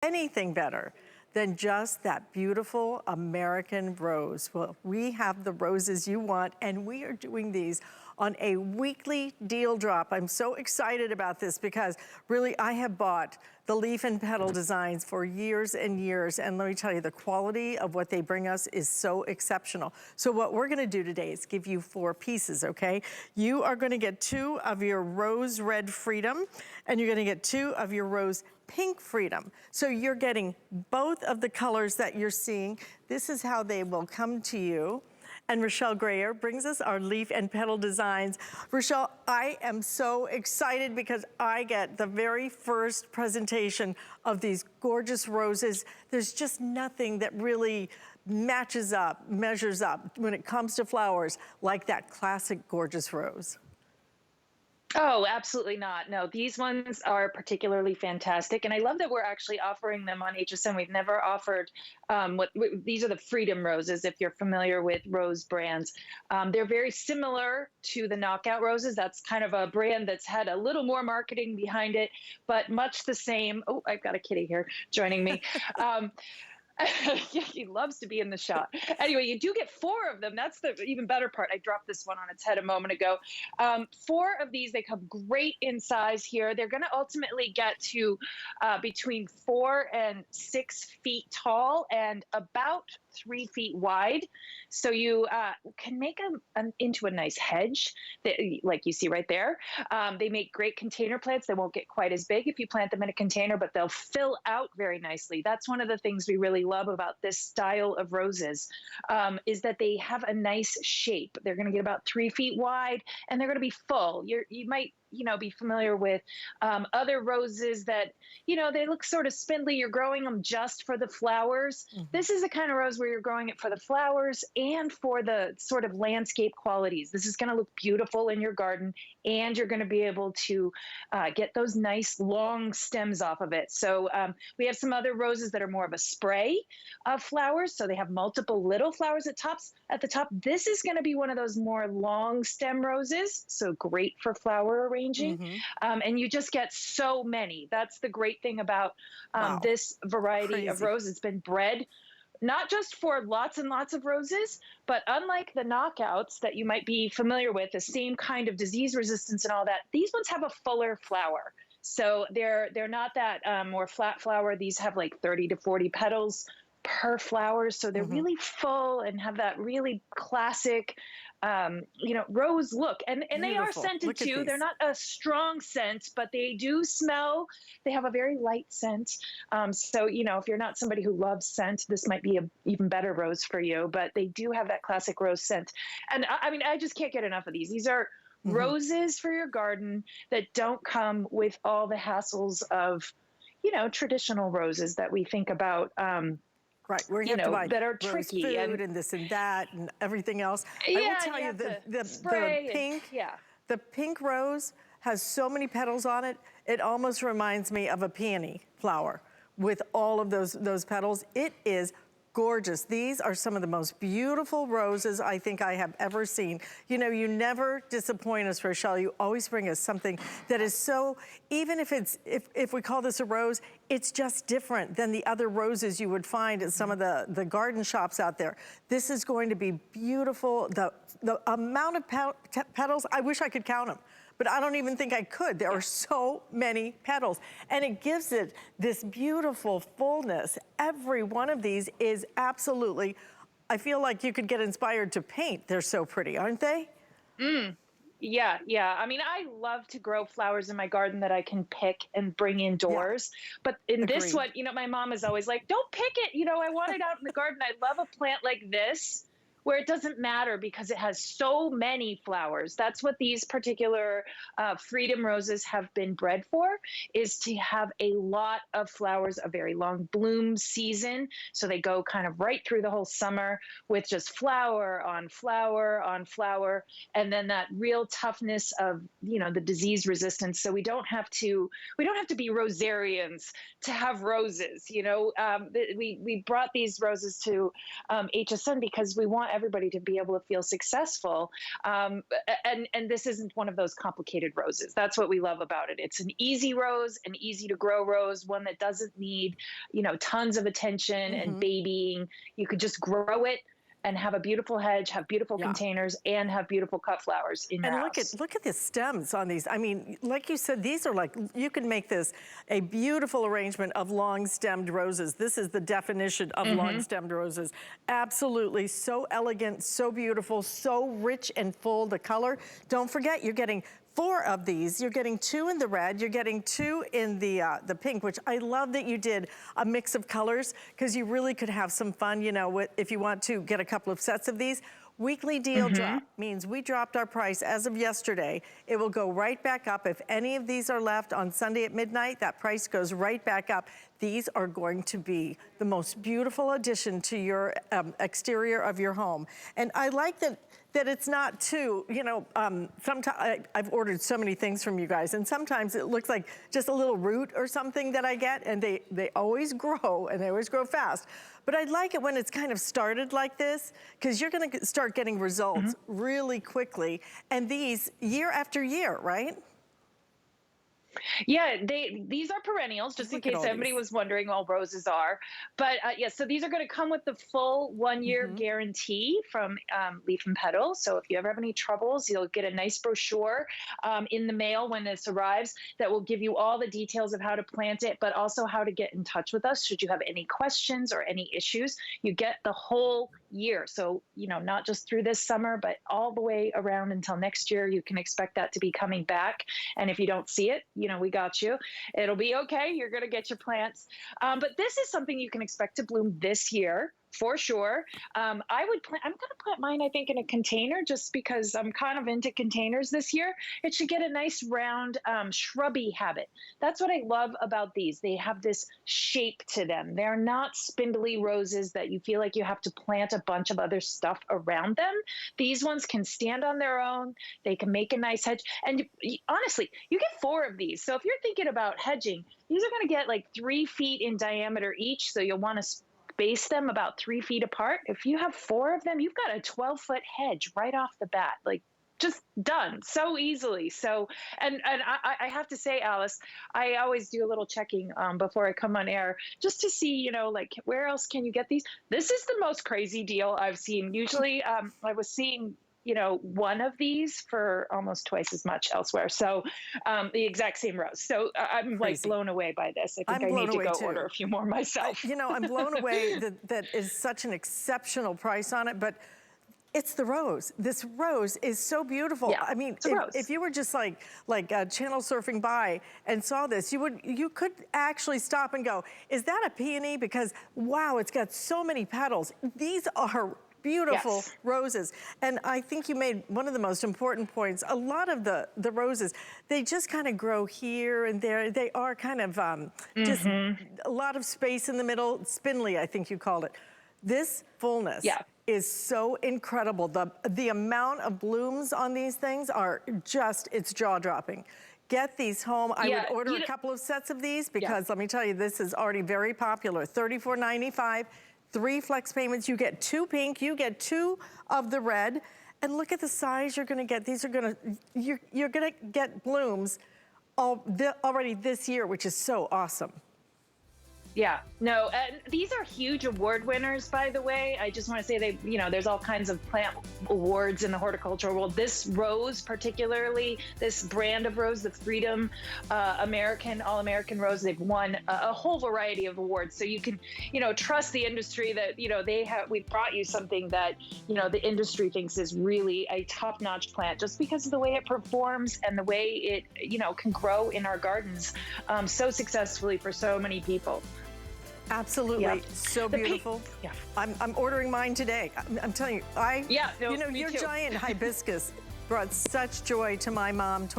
anything better than just that beautiful American rose. Well, we have the roses you want, and we are doing these on a weekly deal drop. I'm so excited about this because really I have bought the leaf and petal designs for years and years, and let me tell you, the quality of what they bring us is so exceptional. So what we're gonna do today is give you 4 pieces, okay? You are gonna get 2 of your rose red freedom, and you're gonna get 2 of your rose pink freedom. So you're getting both of the colors that you're seeing. This is how they will come to you. And Rochelle Grayer brings us our leaf and petal designs. Rochelle, I am so excited because I get the very first presentation of these gorgeous roses. There's just nothing that really measures up when it comes to flowers like that classic gorgeous rose. Oh, absolutely not. No, these ones are particularly fantastic. And I love that we're actually offering them on HSN. We've never offered these are the Freedom Roses, if you're familiar with rose brands. They're very similar to the Knockout Roses. That's kind of a brand that's had a little more marketing behind it, but much the same. Oh, I've got a kitty here joining me. Yeah, he loves to be in the shot. Anyway, you do get 4 of them. That's the even better part. I dropped this one on its head a moment ago. 4 of these, they come great in size here. They're going to ultimately get to between 4 and 6 feet tall and about 3 feet wide. So you can make them into a nice hedge, that, like you see right there. They make great container plants. They won't get quite as big if you plant them in a container, but they'll fill out very nicely. That's one of the things we really love about this style of roses, is that they have a nice shape. They're going to get about 3 feet wide, and they're going to be full. You might be familiar with other roses that, they look sort of spindly. You're growing them just for the flowers. This is the kind of rose where you're growing it for the flowers and for the sort of landscape qualities. This is going to look beautiful in your garden, and you're going to be able to get those nice long stems off of it. So we have some other roses that are more of a spray of flowers. So they have multiple little flowers at the top. This is going to be one of those more long stem roses. So great for flower arranging. And you just get so many. That's the great thing about Wow. this variety of Crazy. roses. It's been bred not just for lots and lots of roses, but unlike the knockouts that you might be familiar with, the same kind of disease resistance and all that, these ones have a fuller flower. So they're not that more flat flower. These have like 30 to 40 petals per flower. So they're really full and have that really classic rose look. And they are Beautiful. scented Look at too. They're these. not a strong scent, but they do smell. They have a very light scent. So, if you're not somebody who loves scent, this might be an even better rose for you, but they do have that classic rose scent. And I mean, I just can't get enough of these. These are roses for your garden that don't come with all the hassles of, traditional roses that we think about. Right, where you have to buy That are rose tricky food and this and that and everything else. I will yeah, and tell you you, have to the spray pink, yeah. the pink rose has so many petals on it, it almost reminds me of a peony flower with all of those petals. It is gorgeous. These are some of the most beautiful roses I think I have ever seen. You never disappoint us, Rochelle. You always bring us something that is so, even if we call this a rose, it's just different than the other roses you would find at some of the garden shops out there. This is going to be beautiful. The amount of petals, I wish I could count them, but I don't even think I could. There are so many petals, and it gives it this beautiful fullness. Every one of these is absolutely, I feel like you could get inspired to paint. They're so pretty, aren't they? Yeah, yeah. I mean, I love to grow flowers in my garden that I can pick and bring Yeah, indoors. But in this agreed. one, my mom is always like, don't pick it. I want it out in the garden. I love a plant like this where it doesn't matter because it has so many flowers. That's what these particular Freedom Roses have been bred for, is to have a lot of flowers, a very long bloom season. So they go kind of right through the whole summer with just flower on flower on flower. And then that real toughness of, the disease resistance. So we don't have to be rosarians to have roses. We brought these roses to HSN because we want everybody to be able to feel successful. And this isn't one of those complicated roses. That's what we love about it. It's an easy rose, an easy to grow rose, one that doesn't need, tons of attention and babying. You could just grow it and have a beautiful hedge, have beautiful containers, and have beautiful cut flowers in your and house. look at the stems on these. I mean, like you said, these are like, you can make this a beautiful arrangement of long-stemmed roses. This is the definition of long-stemmed roses. Absolutely, so elegant, so beautiful, so rich and full, the color. Don't forget, you're getting 4 of these. You're getting 2 in the red, you're getting 2 in the pink, which I love that you did a mix of colors, because you really could have some fun, if you want to get a couple of sets of these. Weekly deal drop means we dropped our price as of yesterday. It will go right back up. If any of these are left on Sunday at midnight, that price goes right back up. These are going to be the most beautiful addition to your exterior of your home. And I like that it's not too, sometimes I've ordered so many things from you guys, and sometimes it looks like just a little root or something that I get, and they always grow, and they always grow fast. But I like it when it's kind of started like this, because you're gonna start getting results really quickly, and these year after year, right? Yeah, these are perennials, just in case anybody was wondering. All roses are, but yeah. So these are going to come with the full 1-year guarantee from Leaf and Petal. So if you ever have any troubles, you'll get a nice brochure in the mail when this arrives that will give you all the details of how to plant it, but also how to get in touch with us should you have any questions or any issues. You get the whole year, so not just through this summer, but all the way around until next year. You can expect that to be coming back, and if you don't see it, we got you. It'll be okay. You're going to get your plants. But this is something you can expect to bloom this year for sure. I'm going to plant mine, I think, in a container, just because I'm kind of into containers this year. It should get a nice round shrubby habit. That's what I love about these. They have this shape to them. They're not spindly roses that you feel like you have to plant a bunch of other stuff around them. These ones can stand on their own. They can make a nice hedge. And honestly, you get 4 of these. So if you're thinking about hedging, these are going to get like 3 feet in diameter each. So you'll want to space them about 3 feet apart. If you have 4 of them, you've got a 12-foot hedge right off the bat, like just done so easily. So, and I have to say, Alice, I always do a little checking before I come on air, just to see, like, where else can you get these? This is the most crazy deal I've seen. Usually I was seeing, one of these for almost twice as much elsewhere. So the exact same rose. So I'm like blown away by this. I think I need to go order a few more myself. I'm blown away that is such an exceptional price on it, but it's the rose. This rose is so beautiful. Yeah, I mean, if you were just like channel surfing by and saw this, you could actually stop and go, is that a peony? Because wow, it's got so many petals. These are beautiful roses. And I think you made one of the most important points. A lot of the roses, they just kind of grow here and there. They are kind of just a lot of space in the middle. Spindly, I think you called it. This fullness is so incredible. The amount of blooms on these things are just, it's jaw-dropping. Get these home. I would order a couple of sets of these, because let me tell you, this is already very popular. $34.95. 3 flex payments. You get 2 pink, you get 2 of the red, and look at the size you're gonna get. These are gonna, you're gonna get blooms already this year, which is so awesome. Yeah, no, and these are huge award winners, by the way. I just want to say there's all kinds of plant awards in the horticultural world. This rose, particularly, this brand of rose, the Freedom All-American Rose, they've won a whole variety of awards. So you can, trust the industry that, we brought you something that, the industry thinks is really a top-notch plant, just because of the way it performs and the way it, can grow in our gardens so successfully for so many people. Absolutely, so beautiful. I'm ordering mine today. I'm telling you, your too. giant hibiscus brought such joy to my mom.